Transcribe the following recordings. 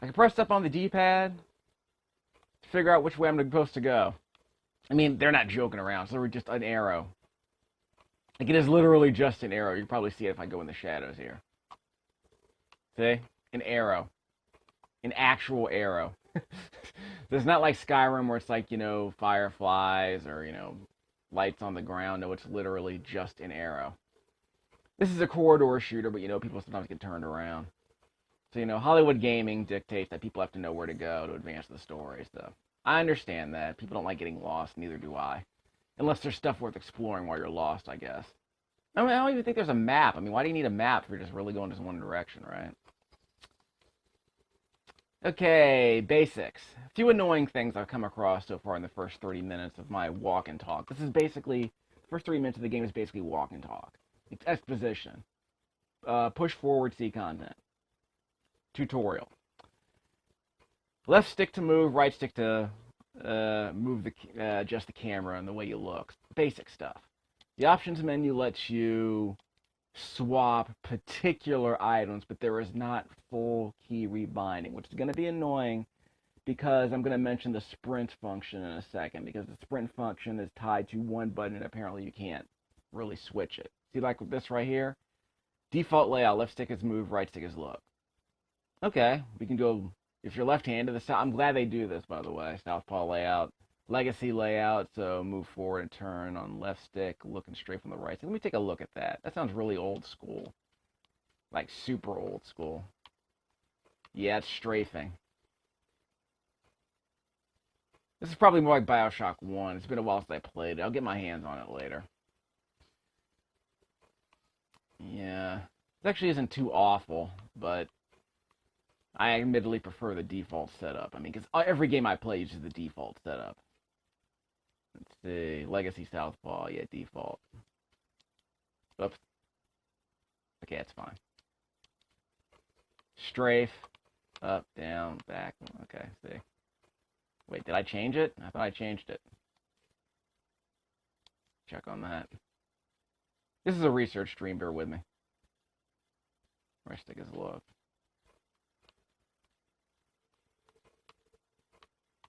I can press up on the D-pad to figure out which way I'm supposed to go. I mean, they're not joking around, so we're just an arrow. Like, it is literally just an arrow. You can probably see it if I go in the shadows here. See? An arrow. An actual arrow. There's not like Skyrim where it's like, you know, fireflies or, you know, lights on the ground. No, it's literally just an arrow. This is a corridor shooter, but, you know, people sometimes get turned around. So, you know, Hollywood gaming dictates that people have to know where to go to advance the story. So, I understand that. People don't like getting lost, neither do I. Unless there's stuff worth exploring while you're lost, I guess. I mean, I don't even think there's a map. I mean, why do you need a map if you're just really going just one direction, right? Okay, basics. A few annoying things I've come across so far in the first 30 minutes of my walk and talk. This is basically, the first 3 minutes of the game is basically walk and talk. It's exposition. Push forward, see content. Tutorial. Left stick to move, right stick to adjust the camera and the way you look. Basic stuff. The options menu lets you swap particular items, but there is not full key rebinding, which is going to be annoying because I'm going to mention the sprint function in a second, because the sprint function is tied to one button and apparently you can't really switch it. See, like with this right here? Default layout, left stick is move, right stick is look. Okay, we can go, if you're left-handed, I'm glad they do this, by the way. Southpaw layout, legacy layout, so move forward and turn on left stick, looking straight from the right. So let me take a look at that. That sounds really old school. Like super old school. Yeah, it's strafing. This is probably more like Bioshock 1. It's been a while since I played it. I'll get my hands on it later. Yeah. It actually isn't too awful, but I admittedly prefer the default setup. I mean, because every game I play uses the default setup. Let's see. Legacy Southpaw. Yeah, default. Oops. Okay, that's fine. Strafe. Up, down, back. Okay, see. Wait, did I change it? I thought I changed it. Check on that. This is a research stream. Bear with me. Right stick is look.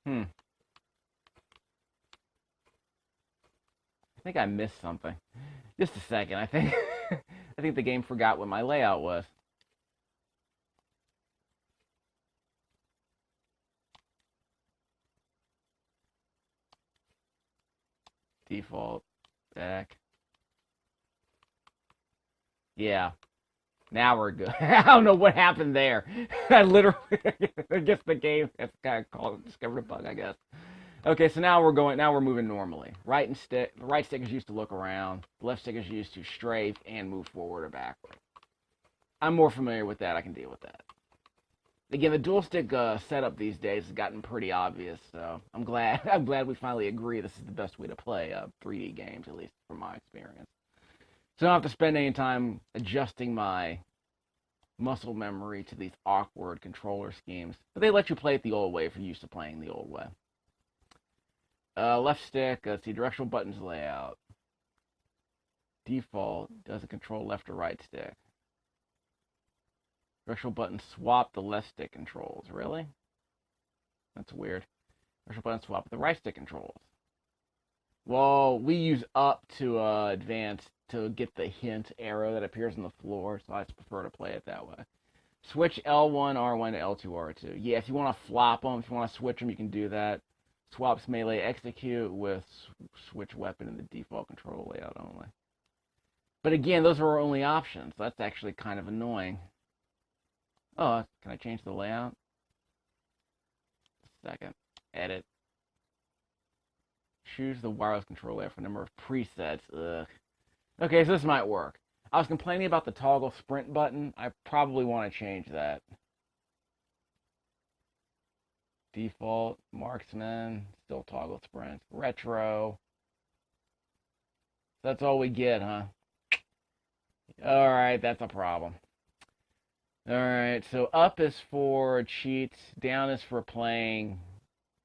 I think I missed something. Just a second. I think I think the game forgot what my layout was. Default back. Yeah. Now we're good. I don't know what happened there. I literally, I guess the game has kind of called discovered a bug, I guess. Okay, so now we're moving normally. The right stick is used to look around. The left stick is used to strafe and move forward or backward. I'm more familiar with that. I can deal with that. Again, the dual stick setup these days has gotten pretty obvious, so I'm glad we finally agree this is the best way to play 3D games, at least from my experience. So I don't have to spend any time adjusting my muscle memory to these awkward controller schemes. But they let you play it the old way if you're used to playing the old way. Left stick, let's see, directional buttons layout. Default, doesn't control left or right stick. Directional button swap the left stick controls. Really? That's weird. Directional button swap the right stick controls. Well, we use up to advance to get the hint arrow that appears on the floor, so I just prefer to play it that way. Switch L1, R1 to L2, R2. Yeah, if you want to flop them, if you want to switch them, you can do that. Swaps melee execute with switch weapon in the default control layout only. But again, those are our only options. That's actually kind of annoying. Oh, can I change the layout? Second. Edit. Choose the wireless control layout for a number of presets. Ugh. Okay, so this might work. I was complaining about the toggle sprint button. I probably want to change that. Default, marksman, still toggle sprint. Retro. That's all we get, huh? Alright, that's a problem. Alright, so up is for cheats, down is for playing.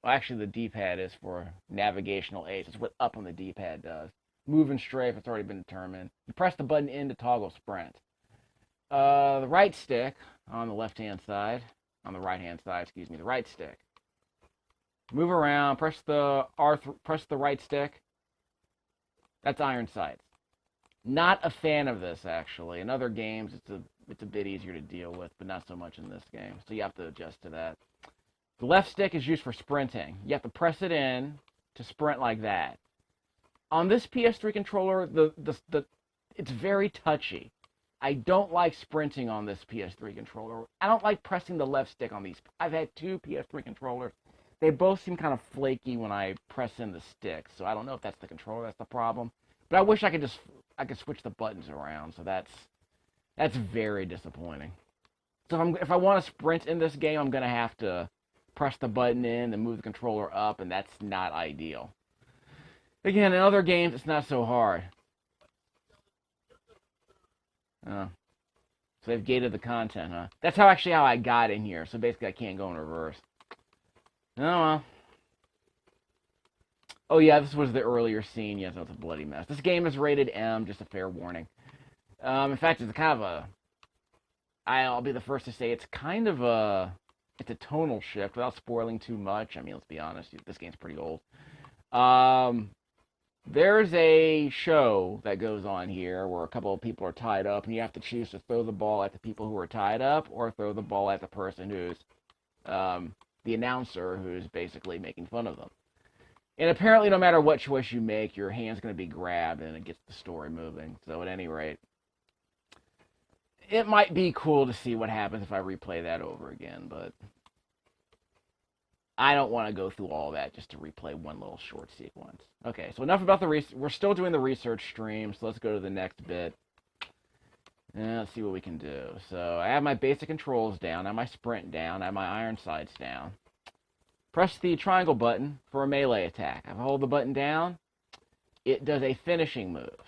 Well, actually, the D-pad is for navigational aids. It's what up on the D-pad does. Move and strafe, it's already been determined. You press the button in to toggle sprint. The right stick on the left-hand side on the right-hand side, excuse me, the right stick. Move around, press the right stick. That's iron sights. Not a fan of this, actually. In other games, it's a bit easier to deal with, but not so much in this game. So you have to adjust to that. The left stick is used for sprinting. You have to press it in to sprint like that. On this PS3 controller, it's very touchy. I don't like sprinting on this PS3 controller. I don't like pressing the left stick on these. I've had 2 PS3 controllers. They both seem kind of flaky when I press in the stick, so I don't know if that's the controller that's the problem. But I wish I could switch the buttons around, so that's very disappointing. So if I want to sprint in this game, I'm going to have to press the button in and move the controller up, and that's not ideal. Again, in other games, it's not so hard. So they've gated the content, huh? That's how I got in here, so basically I can't go in reverse. Oh, well. Oh, yeah, this was the earlier scene. Yes, that's a bloody mess. This game is rated M, just a fair warning. In fact, it's kind of a... I'll be the first to say it's kind of a... It's a tonal shift without spoiling too much. I mean, let's be honest. This game's pretty old. There's a show that goes on here where a couple of people are tied up, and you have to choose to throw the ball at the people who are tied up or throw the ball at the person who's... the announcer who's basically making fun of them. And apparently no matter what choice you make, your hand's going to be grabbed and it gets the story moving. So at any rate, it might be cool to see what happens if I replay that over again, but I don't want to go through all that just to replay one little short sequence. Okay, so enough about the research. We're still doing the research stream, so let's go to the next bit. And let's see what we can do. So I have my basic controls down, I have my sprint down, I have my iron sights down. Press the triangle button for a melee attack. If I hold the button down, it does a finishing move,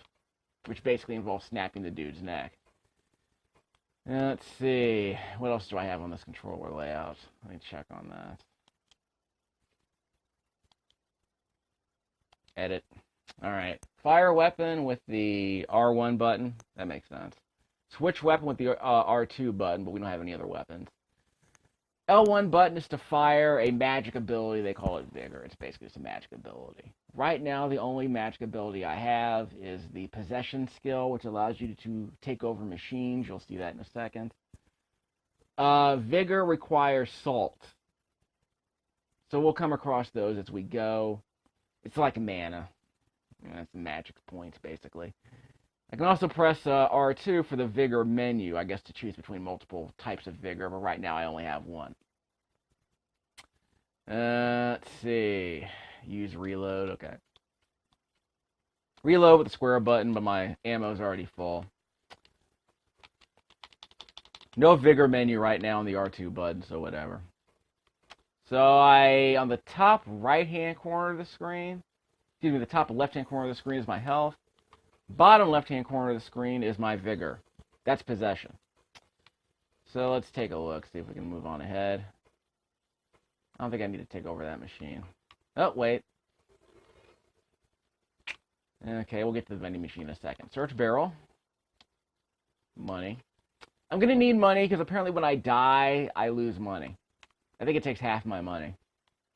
which basically involves snapping the dude's neck. Let's see, what else do I have on this controller layout? Let me check on that. Edit. Alright, fire weapon with the R1 button. That makes sense. Switch weapon with the R2 button, but we don't have any other weapons. L1 button is to fire a magic ability. They call it Vigor. It's basically just a magic ability. Right now, the only magic ability I have is the Possession skill, which allows you to take over machines. You'll see that in a second. Vigor requires Salt. So we'll come across those as we go. It's like mana. It's magic points, basically. I can also press R2 for the Vigor menu, I guess to choose between multiple types of Vigor, but right now I only have one. Let's see. Use reload, okay. Reload with the square button, but my ammo's already full. No Vigor menu right now on the R2 button, so whatever. So on the top right-hand corner of the screen, excuse me, the top left-hand corner of the screen is my health. Bottom left-hand corner of the screen is my Vigor. That's Possession. So let's take a look, see if we can move on ahead. I don't think I need to take over that machine. Oh, wait. Okay, we'll get to the vending machine in a second. Search barrel. Money. I'm going to need money because apparently when I die, I lose money. I think it takes half my money.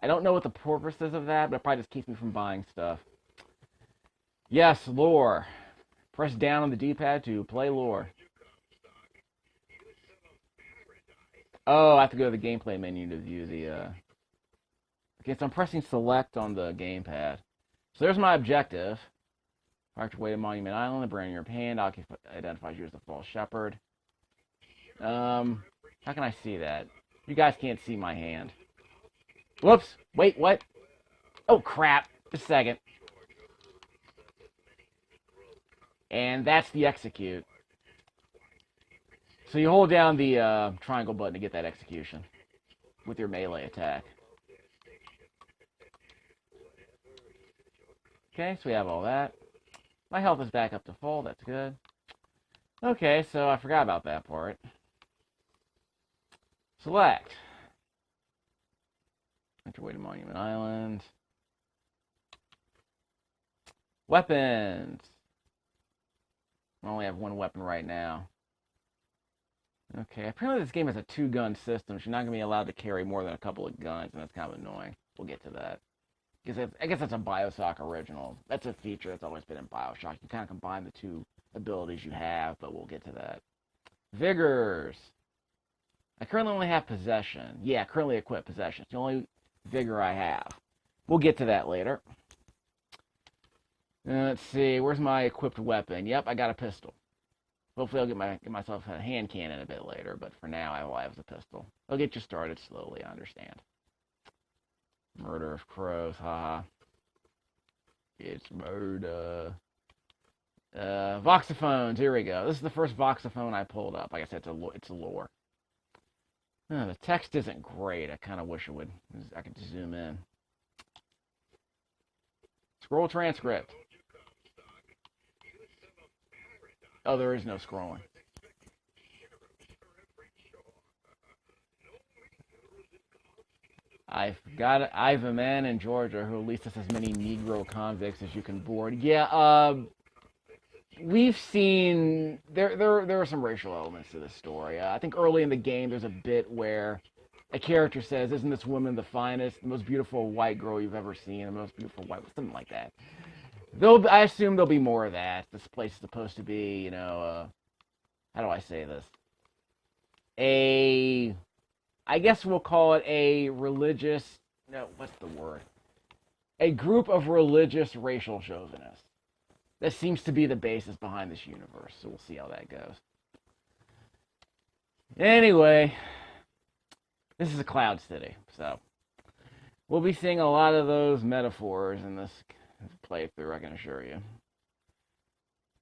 I don't know what the purpose is of that, but it probably just keeps me from buying stuff. Yes, lore. Press down on the D-pad to play lore. Oh, I have to go to the gameplay menu to view the... Okay, so I'm pressing select on the gamepad. So there's my objective. Parked away to Monument Island, the brand in your hand identifies you as the false shepherd. How can I see that? You guys can't see my hand. Whoops! Wait, what? Oh, crap! Just a second. And that's the execute. So you hold down the triangle button to get that execution with your melee attack. Okay, so we have all that. My health is back up to full, that's good. Okay, so I forgot about that part. Select. Enter way to Monument Island. Weapons. I only have one weapon right now. Okay, apparently this game has a two-gun system. So you're not going to be allowed to carry more than a couple of guns, and that's kind of annoying. We'll get to that. I guess that's a Bioshock original. That's a feature that's always been in Bioshock. You kind of combine the two abilities you have, but we'll get to that. Vigors. I currently only have possession. Yeah, currently equipped possession. It's the only vigor I have. We'll get to that later. Let's see. Where's my equipped weapon? Yep, I got a pistol. Hopefully I'll get myself a hand cannon a bit later, but for now I will have the pistol. I'll get you started slowly, I understand. Murder of crows, haha. It's murder. Voxophones, here we go. This is the first voxophone I pulled up. Like I said, it's a lore. The text isn't great. I kind of wish I could zoom in. Scroll transcript. Oh, there is no scrolling. I've a man in Georgia who released us as many Negro convicts as you can board. Yeah, we've seen there are some racial elements to this story. I think early in the game there's a bit where a character says, "Isn't this woman the finest, the most beautiful white girl you've ever seen, the most beautiful white," something like that. I assume there'll be more of that. This place is supposed to be, how do I say this? I guess we'll call it a religious, no, what's the word? A group of religious racial chauvinists. That seems to be the basis behind this universe, so we'll see how that goes. Anyway, this is a cloud city, so we'll be seeing a lot of those metaphors in this playthrough, I can assure you.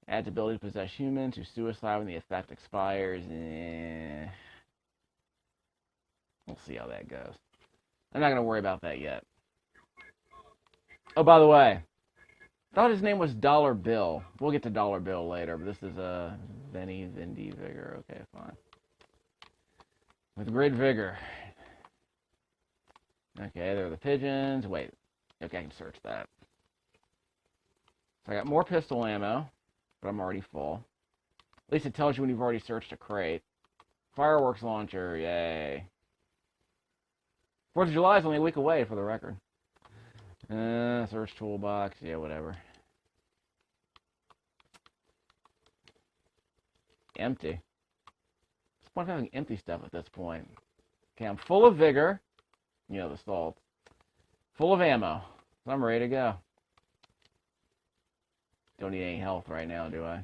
Adds ability to possess humans who suicide when the effect expires. We'll see how that goes. I'm not going to worry about that yet. Oh, by the way, I thought his name was Dollar Bill. We'll get to Dollar Bill later, but this is Vindy Vigor. Okay, fine. With great vigor. Okay, there are the pigeons. Wait. Okay, I can search that. So I got more pistol ammo, but I'm already full. At least it tells you when you've already searched a crate. Fireworks launcher, yay. 4th of July is only a week away, for the record. Search toolbox, yeah, whatever. Empty. What's the point of having empty stuff at this point? Okay, I'm full of vigor. You know, the salt. Full of ammo. So I'm ready to go. Don't need any health right now, do I?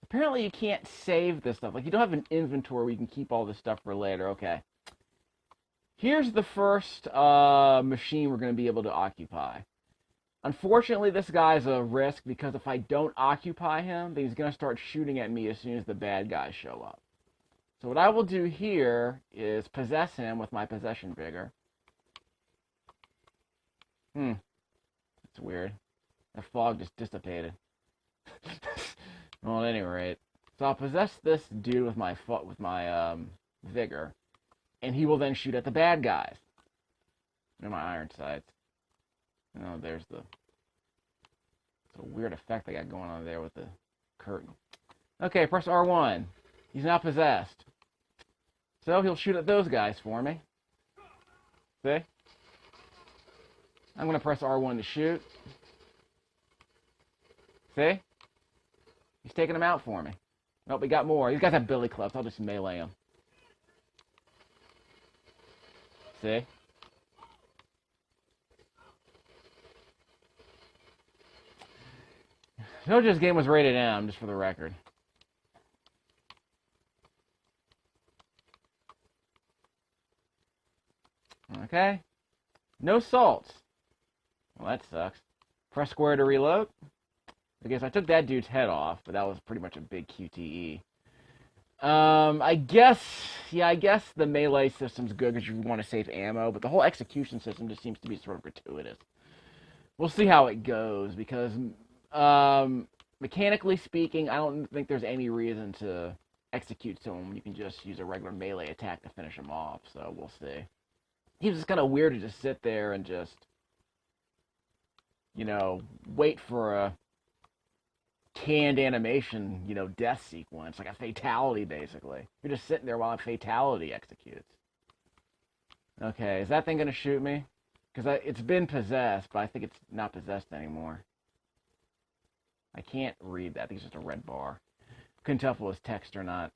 Apparently you can't save this stuff. Like, you don't have an inventory where you can keep all this stuff for later. Okay. Here's the first machine we're going to be able to occupy. Unfortunately, this guy's a risk because if I don't occupy him, then he's going to start shooting at me as soon as the bad guys show up. So what I will do here is possess him with my possession vigor. That's weird. That fog just dissipated. Well, at any rate. So I'll possess this dude with my vigor. And he will then shoot at the bad guys. They're my iron sights. Oh, there's it's a weird effect I got going on there with the curtain. Okay, press R1. He's now possessed. So he'll shoot at those guys for me. See? I'm going to press R1 to shoot. See? He's taking them out for me. Nope, we got more. These guys have billy clubs. I'll just melee them. See? This game was rated M, just for the record. Okay. No salts. Well, that sucks. Press square to reload. I guess I took that dude's head off, but that was pretty much a big QTE. I guess the melee system's good because you want to save ammo, but the whole execution system just seems to be sort of gratuitous. We'll see how it goes, because mechanically speaking, I don't think there's any reason to execute someone when you can just use a regular melee attack to finish him off, so we'll see. He was just kind of weird to just sit there and just, wait for a canned animation, you know, death sequence, like a fatality, basically. You're just sitting there while a fatality executes. Okay, is that thing going to shoot me? Because it's been possessed, but I think it's not possessed anymore. I can't read that. I think it's just a red bar. Couldn't tell if it was text or not.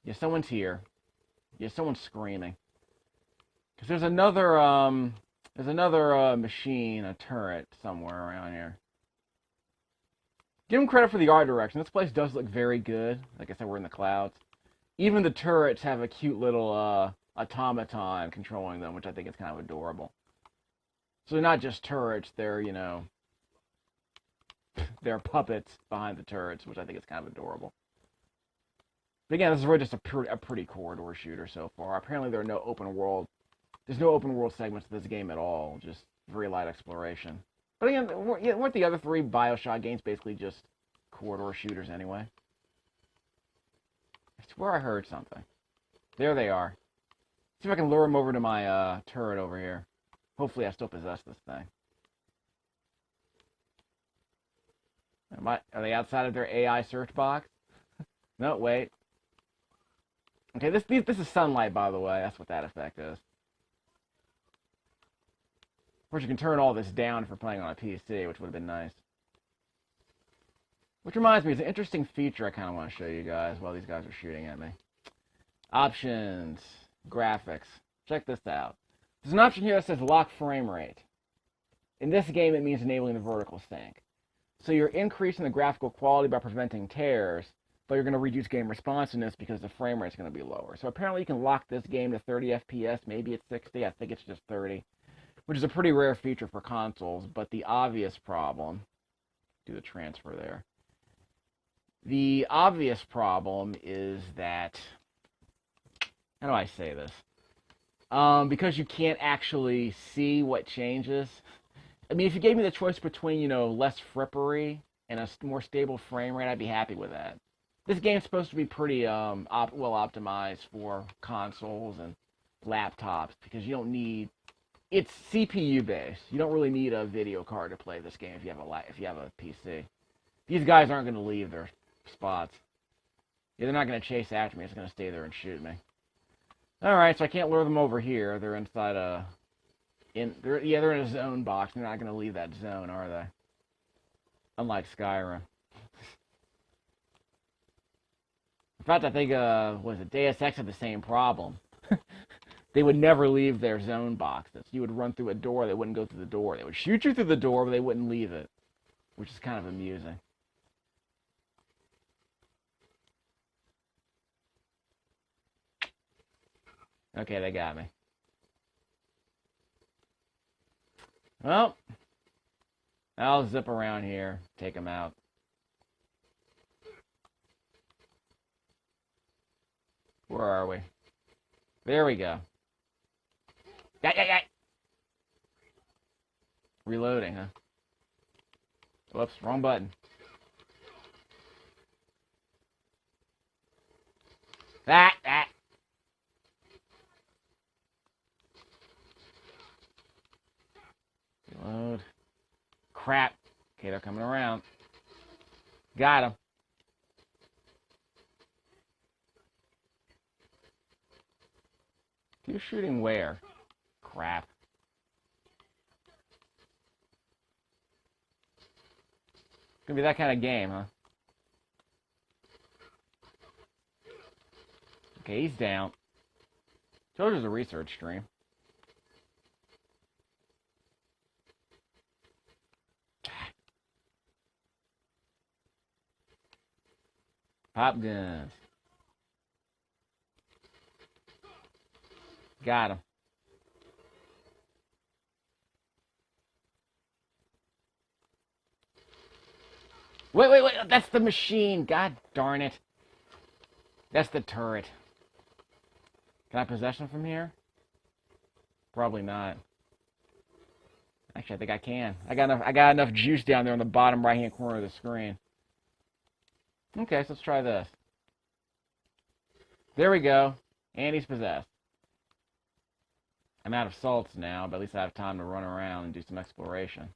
Yeah, someone's here. Yeah, someone's screaming. Because there's another machine, a turret, somewhere around here. Give them credit for the art direction. This place does look very good. Like I said, we're in the clouds. Even the turrets have a cute little automaton controlling them, which I think is kind of adorable. So they're not just turrets, they're, you know, they're puppets behind the turrets, which I think is kind of adorable. But again, this is really just a pretty corridor shooter so far. Apparently there's no open world segments to this game at all, just very light exploration. But again, weren't the other 3 Bioshock games basically just corridor shooters anyway? I swear I heard something. There they are. See if I can lure them over to my turret over here. Hopefully I still possess this thing. Are they outside of their AI search box? No, wait. Okay, this is sunlight, by the way. That's what that effect is. Of course, you can turn all this down if you're playing on a PC, which would have been nice. Which reminds me, it's an interesting feature I kind of want to show you guys while these guys are shooting at me. Options, graphics. Check this out. There's an option here that says lock frame rate. In this game, it means enabling the vertical sync. So you're increasing the graphical quality by preventing tears, but you're going to reduce game responsiveness because the frame rate is going to be lower. So apparently you can lock this game to 30 FPS, maybe it's 60, I think it's just 30, which is a pretty rare feature for consoles, but the obvious problem, do the transfer there. The obvious problem is that, how do I say this? Because you can't actually see what changes. I mean, if you gave me the choice between, you know, less frippery and a more stable frame rate, I'd be happy with that. This game's supposed to be pretty well optimized for consoles and laptops because you don't need. It's CPU based. You don't really need a video card to play this game if you have a PC. These guys aren't going to leave their spots. Yeah, they're not going to chase after me. It's going to stay there and shoot me. All right, so I can't lure them over here. They're inside they're in a zone box. They're not going to leave that zone, are they? Unlike Skyrim. In fact, I think Deus Ex had the same problem. They would never leave their zone boxes. You would run through a door, they wouldn't go through the door. They would shoot you through the door, but they wouldn't leave it, which is kind of amusing. Okay, they got me. Well, I'll zip around here, take them out. Where are we? There we go. Yeah. Reloading, huh? Whoops, wrong button. That. Reload. Crap. Okay, they're coming around. Got him. You're shooting where? Crap. It's gonna be that kind of game, huh? Okay, he's down. Told you it was a research stream. Pop guns. Got him. Wait. That's the machine. God darn it. That's the turret. Can I possess them from here? Probably not. Actually, I think I can. I got enough juice down there on the bottom right-hand corner of the screen. Okay, so let's try this. There we go. And he's possessed. I'm out of salts now, but at least I have time to run around and do some exploration.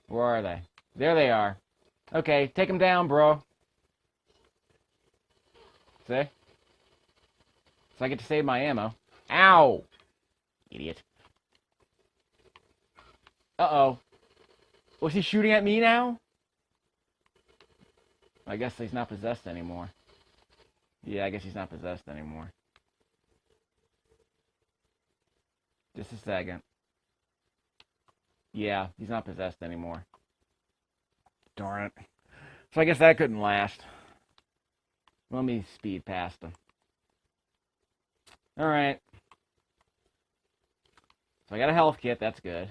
Where are they? There they are. Okay, take them down, bro. See? So I get to save my ammo. Ow! Idiot. Uh-oh. Was he shooting at me now? I guess he's not possessed anymore. Yeah, I guess he's not possessed anymore. Just a second. Yeah, he's not possessed anymore. Darn it. So I guess that couldn't last. Let me speed past him. Alright. So I got a health kit, that's good.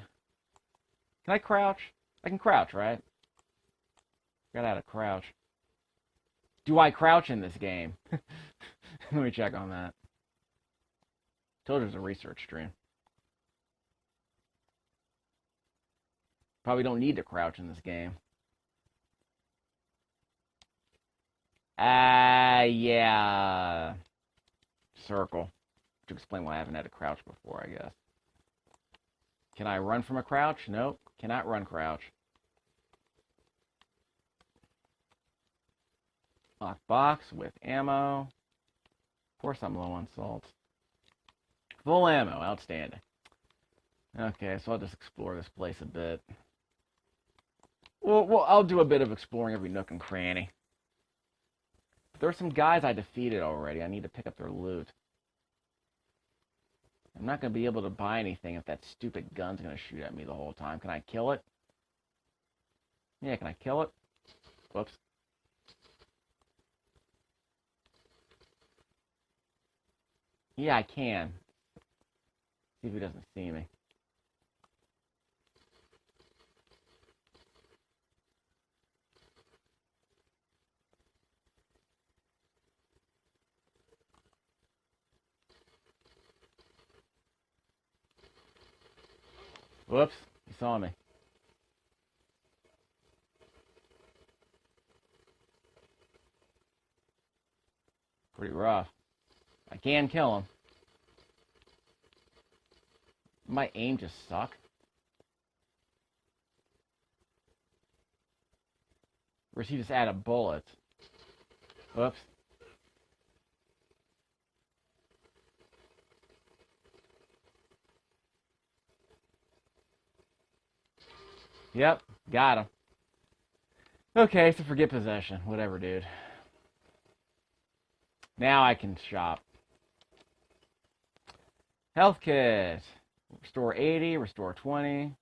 Can I crouch? I can crouch, right? Got how to crouch. Do I crouch in this game? Let me check on that. Told you it was a research stream. Probably don't need to crouch in this game. Yeah. Circle. To explain why I haven't had to crouch before, I guess. Can I run from a crouch? Nope. Cannot run crouch. Lock box with ammo. Of course I'm low on salt. Full ammo. Outstanding. Okay, so I'll just explore this place a bit. Well, I'll do a bit of exploring every nook and cranny. But there are some guys I defeated already. I need to pick up their loot. I'm not going to be able to buy anything if that stupid gun's going to shoot at me the whole time. Can I kill it? Yeah, can I kill it? Whoops. Yeah, I can. See if he doesn't see me. Whoops, he saw me. Pretty rough. I can kill him. My aim just suck. Or is he just out of bullets? Whoops. Yep, got him. Okay, so forget possession. Whatever, dude. Now I can shop. Health kit. Restore 80, restore 20.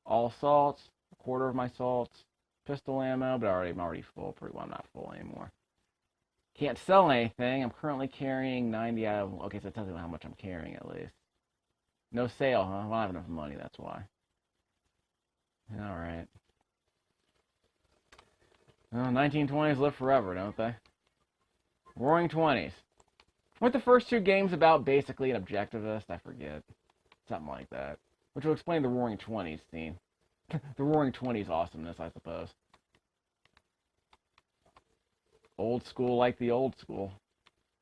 All salts. A quarter of my salts. Pistol ammo, but I'm already full. Pretty well, I'm not full anymore. Can't sell anything. I'm currently carrying 90 out of... Okay, so it tells you how much I'm carrying at least. No sale, huh? I don't have enough money, that's why. Alright. Well, 1920s live forever, don't they? Roaring 20s. Weren't the first two games about basically an objectivist? I forget. Something like that. Which will explain the Roaring 20s scene. The Roaring 20s awesomeness, I suppose. Old school like the old school.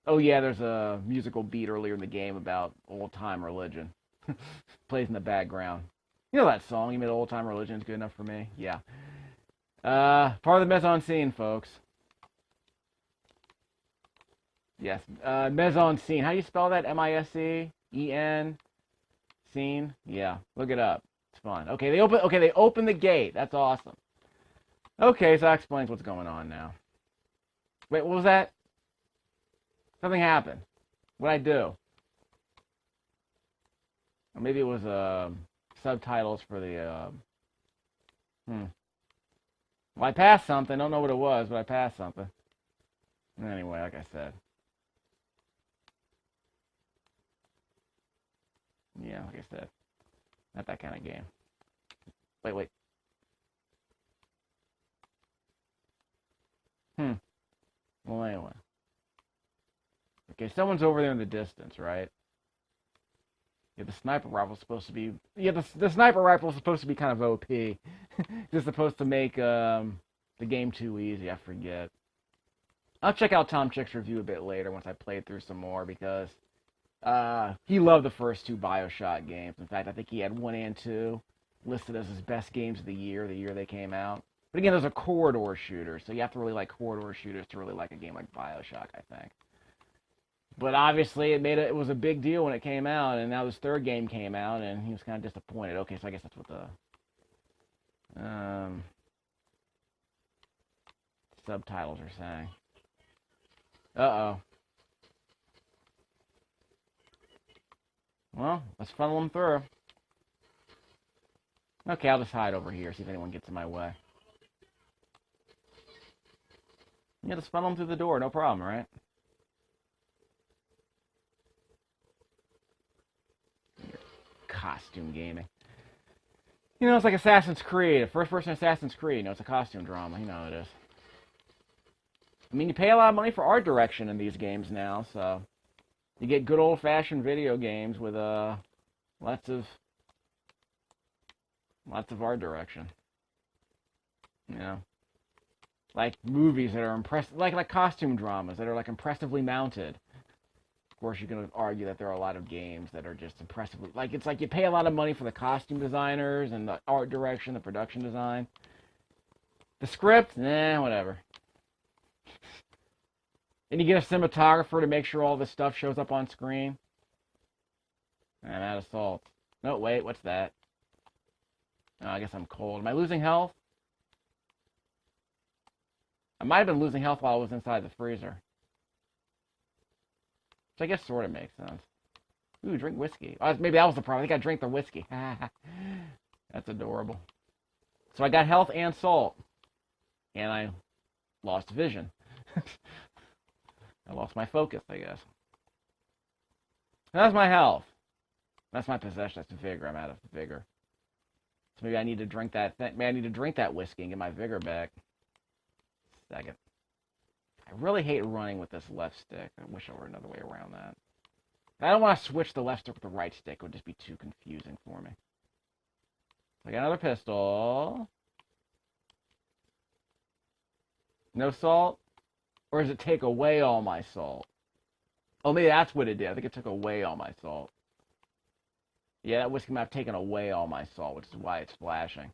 Oh yeah, there's a musical beat earlier in the game about old-time religion. Plays in the background. You know that song, you made old-time religion is good enough for me? Yeah. Part of the mise-en-scene, folks. Yes, mise-en-scene. How do you spell that? M-I-S-E-E-N? Scene? Yeah, look it up. It's fun. Okay, they open the gate. That's awesome. Okay, so that explains what's going on now. Wait, what was that? Something happened. What'd I do? Or maybe it was subtitles for the Well, I passed something. I don't know what it was, but I passed something. Anyway, like I said. Yeah, like I said. Not that kind of game. Wait. Well, anyway. Okay, someone's over there in the distance, right? Yeah, the sniper rifle's supposed to be... Yeah, the sniper rifle's supposed to be kind of OP. Just supposed to make the game too easy, I forget. I'll check out Tom Chick's review a bit later once I play through some more, because he loved the first two Bioshock games. In fact, I think he had 1 and 2. listed as his best games of the year they came out. But again, those are corridor shooters, so you have to really like corridor shooters to really like a game like Bioshock, I think. But obviously, it was a big deal when it came out, and now this third game came out, and he was kind of disappointed. Okay, so I guess that's what the subtitles are saying. Uh-oh. Well, let's funnel them through. Okay, I'll just hide over here, see if anyone gets in my way. Yeah, just funnel them through the door, no problem, right? Costume gaming. You know, it's like Assassin's Creed, a first-person Assassin's Creed. You know, it's a costume drama. You know how it is. I mean, you pay a lot of money for art direction in these games now, so you get good old-fashioned video games with lots of art direction. You know, like movies that are impressive, like costume dramas that are like impressively mounted. Of course, you can argue that there are a lot of games that are just impressively, like, it's like you pay a lot of money for the costume designers and the art direction, the production design. The script, whatever. And you get a cinematographer to make sure all this stuff shows up on screen. I'm out of salt. No, wait, what's that? Oh, I guess I'm cold. Am I losing health? I might have been losing health while I was inside the freezer. Which I guess sort of makes sense. Ooh, drink whiskey. Oh, maybe that was the problem. I think I drank the whiskey. That's adorable. So I got health and salt. And I lost vision. I lost my focus, I guess. That's my health. That's my possession. That's vigor. I'm out of vigor. So maybe I need to drink that maybe I need to drink that whiskey and get my vigor back. Second. I really hate running with this left stick. I wish there were another way around that. I don't want to switch the left stick with the right stick. It would just be too confusing for me. I got another pistol. No salt? Or does it take away all my salt? Oh, maybe that's what it did. I think it took away all my salt. Yeah, that whiskey might have taken away all my salt, which is why it's flashing.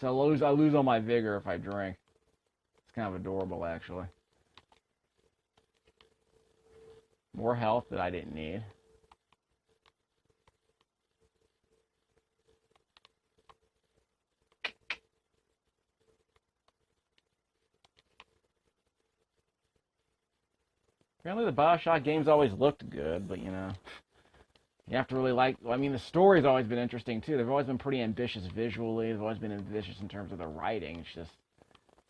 So I lose all my vigor if I drink. It's kind of adorable, actually. More health that I didn't need. Apparently the Bioshock games always looked good, but, you know, you have to really like... Well, I mean, the story's always been interesting, too. They've always been pretty ambitious visually. They've always been ambitious in terms of the writing. It's just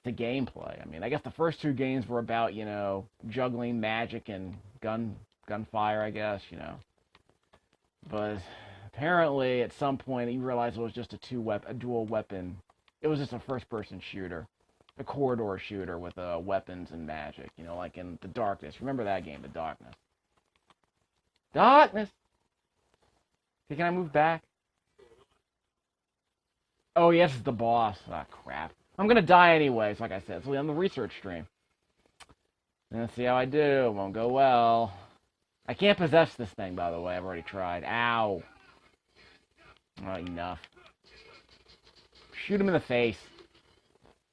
the gameplay. I mean, I guess the first two games were about, you know, juggling magic and gunfire, I guess, you know. But apparently, at some point, you realize it was just a dual weapon. It was just a first-person shooter. A corridor shooter with weapons and magic, you know, like in The Darkness. Remember that game, The Darkness? Darkness! Okay, can I move back? Oh, yes, it's the boss. Ah, crap. I'm gonna die anyways, like I said. So on the research stream. Let's see how I do. It won't go well. I can't possess this thing, by the way. I've already tried. Ow. Oh, enough. Shoot him in the face.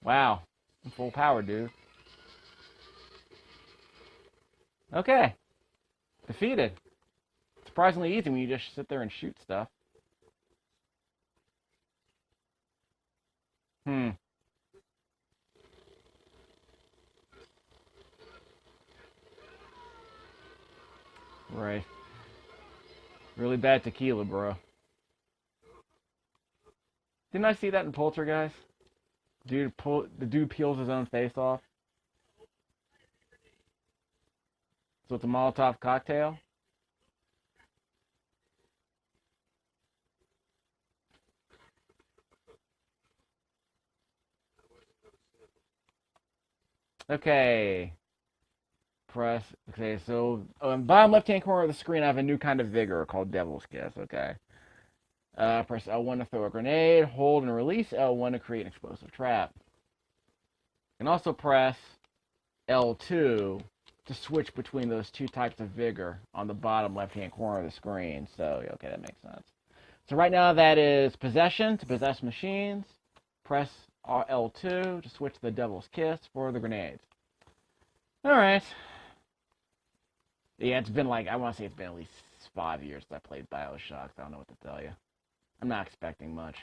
Wow. I'm full power, dude. Okay. Defeated. Surprisingly easy when you just sit there and shoot stuff. Right. Really bad tequila, bro. Didn't I see that in Poltergeist? The dude peels his own face off. So it's a Molotov cocktail? Okay. Press. Okay, so bottom left-hand corner of the screen, I have a new kind of vigor called Devil's Kiss. Okay. Press L1 to throw a grenade. Hold and release L1 to create an explosive trap. You can also press L2 to switch between those two types of vigor on the bottom left-hand corner of the screen. So, okay, that makes sense. So right now that is possession, to possess machines. Press L2 to switch to the Devil's Kiss for the grenades. Alright. Yeah, it's been like, I want to say it's been at least 5 years since I played Bioshock. So I don't know what to tell you. I'm not expecting much.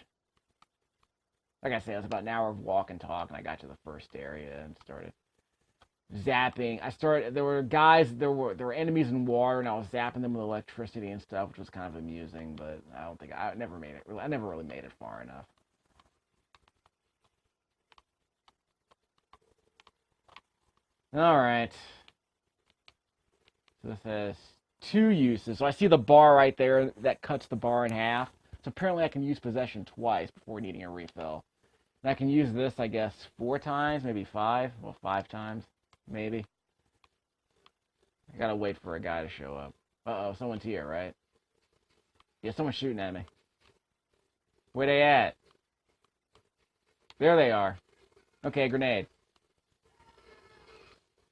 Like I said, it was about an hour of walk and talk, and I got to the first area and started zapping. There were enemies in water, and I was zapping them with electricity and stuff, which was kind of amusing, but I never really made it far enough. Alright. So this has 2 uses. So I see the bar right there that cuts the bar in half. So apparently I can use possession twice before needing a refill. And I can use this, I guess, 4 times, maybe 5. Well, 5 times, maybe. I gotta wait for a guy to show up. Uh-oh, someone's here, right? Yeah, someone's shooting at me. Where they at? There they are. Okay, grenade.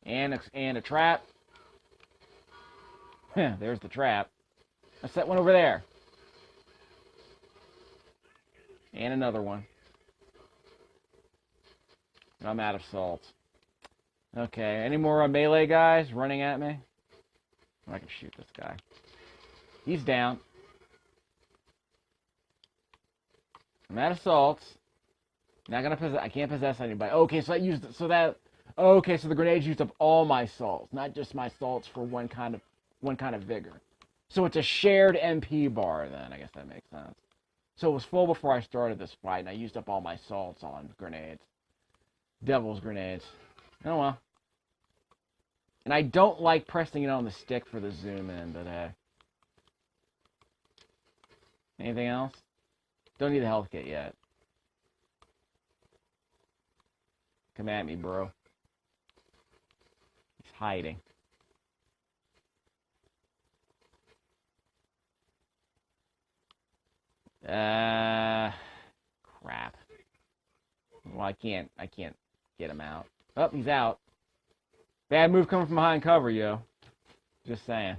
And a trap. There's the trap. I set one over there. And another one. I'm out of salt. Okay, any more melee guys running at me? I can shoot this guy. He's down. I'm out of salts. Not gonna possess. I can't possess anybody. Okay, so okay, so the grenades used up all my salts, not just my salts for one kind of vigor. So it's a shared MP bar then. I guess that makes sense. So it was full before I started this fight, and I used up all my salts on grenades. Devil's grenades. Oh well. And I don't like pressing it on the stick for the zoom in, but anything else? Don't need a health kit yet. Come at me, bro. He's hiding. Crap. Well, I can't get him out. Oh, he's out. Bad move coming from behind cover, yo. Just saying.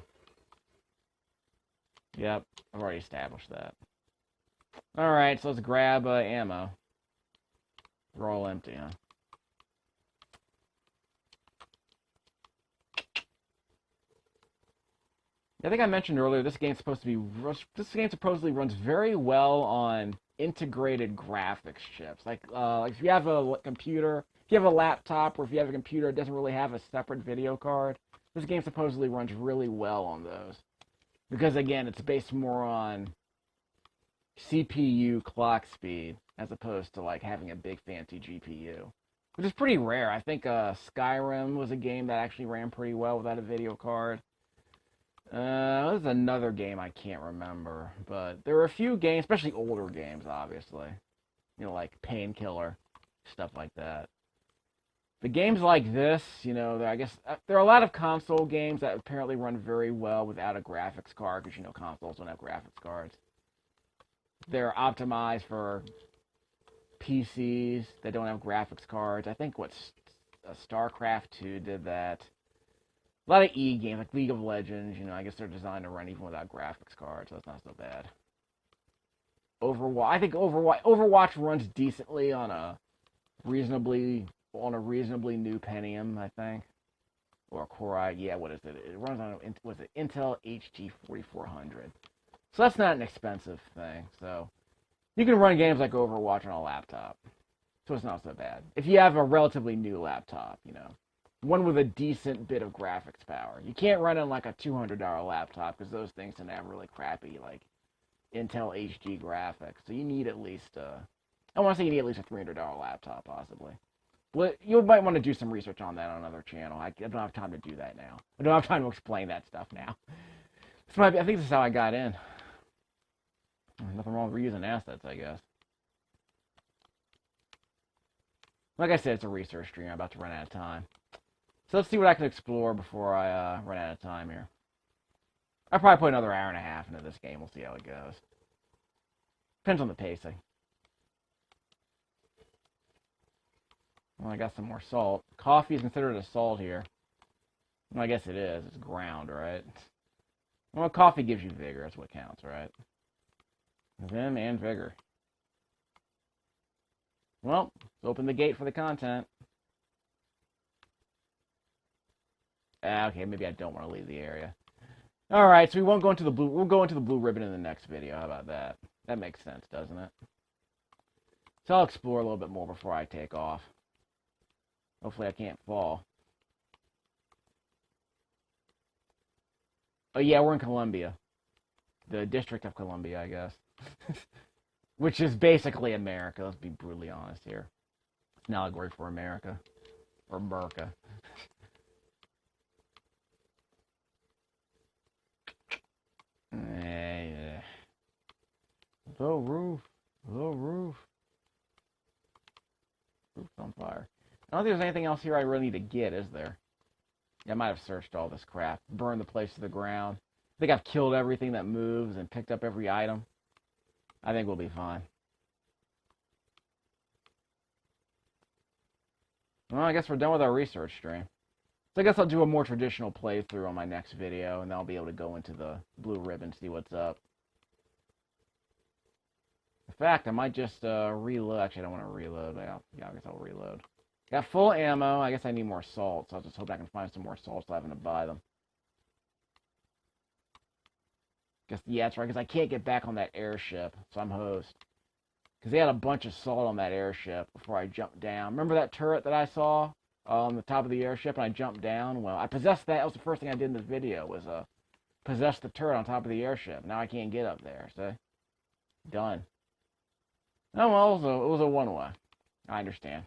Yep, I've already established that. Alright, so let's grab ammo. We're all empty, huh? I think I mentioned earlier this game supposedly runs very well on integrated graphics chips. Like if you have a computer, if you have a laptop, or if you have a computer that doesn't really have a separate video card, this game supposedly runs really well on those. Because again, it's based more on CPU clock speed as opposed to like having a big fancy GPU, which is pretty rare. I think Skyrim was a game that actually ran pretty well without a video card. There's another game I can't remember, but there are a few games, especially older games, obviously. You know, like Painkiller, stuff like that. The games like this, you know, I guess there are a lot of console games that apparently run very well without a graphics card, because, you know, consoles don't have graphics cards. They're optimized for PCs that don't have graphics cards. I think StarCraft 2 did that. A lot of E games, like League of Legends, you know, I guess they're designed to run even without graphics cards, so that's not so bad. I think Overwatch runs decently on a reasonably new Pentium, I think. Or Core i, yeah, what is it? It runs on, Intel HD 4400. So that's not an expensive thing, so you can run games like Overwatch on a laptop. So it's not so bad. If you have a relatively new laptop, you know. One with a decent bit of graphics power. You can't run on like a $200 laptop because those things tend to have really crappy like Intel HD graphics. So you need at least I want to say you need at least a $300 laptop possibly. Well, you might want to do some research on that on another channel. I don't have time to do that now. I don't have time to explain that stuff now. I think this is how I got in. Nothing wrong with reusing assets, I guess. Like I said, it's a research stream. I'm about to run out of time. So let's see what I can explore before I run out of time here. I'll probably put another hour and a half into this game. We'll see how it goes. Depends on the pacing. Well, I got some more salt. Coffee is considered a salt here. Well, I guess it is. It's ground, right? Well, coffee gives you vigor. That's what counts, right? Vim and vigor. Well, let's open the gate for the content. Okay, maybe I don't want to leave the area. All right, so we won't go into the blue. We'll go into the blue ribbon in the next video. How about that? That makes sense, doesn't it? So I'll explore a little bit more before I take off. Hopefully I can't fall. Oh yeah, we're in Columbia. The District of Columbia, I guess. Which is basically America, let's be brutally honest here. It's an allegory for America. Or America. Yeah. The roof. The roof. Roof's on fire. I don't think there's anything else here I really need to get, is there? Yeah, I might have searched all this crap. Burned the place to the ground. I think I've killed everything that moves and picked up every item. I think we'll be fine. Well, I guess we're done with our research stream. So I guess I'll do a more traditional playthrough on my next video, and then I'll be able to go into the blue ribbon, see what's up. In fact, I might just reload. Actually, I don't want to reload. Yeah, I guess I'll reload. Got full ammo. I guess I need more salts. I'll just hope I can find some more salts without having to buy them. Guess, yeah, that's right, because I can't get back on that airship, so I'm host. Because they had a bunch of salt on that airship before I jumped down. Remember that turret that I saw on the top of the airship and I jumped down? Well, I possessed that. That was the first thing I did in this video, was possess the turret on top of the airship. Now I can't get up there, see? Done. Oh, well, it was a one-way. I understand.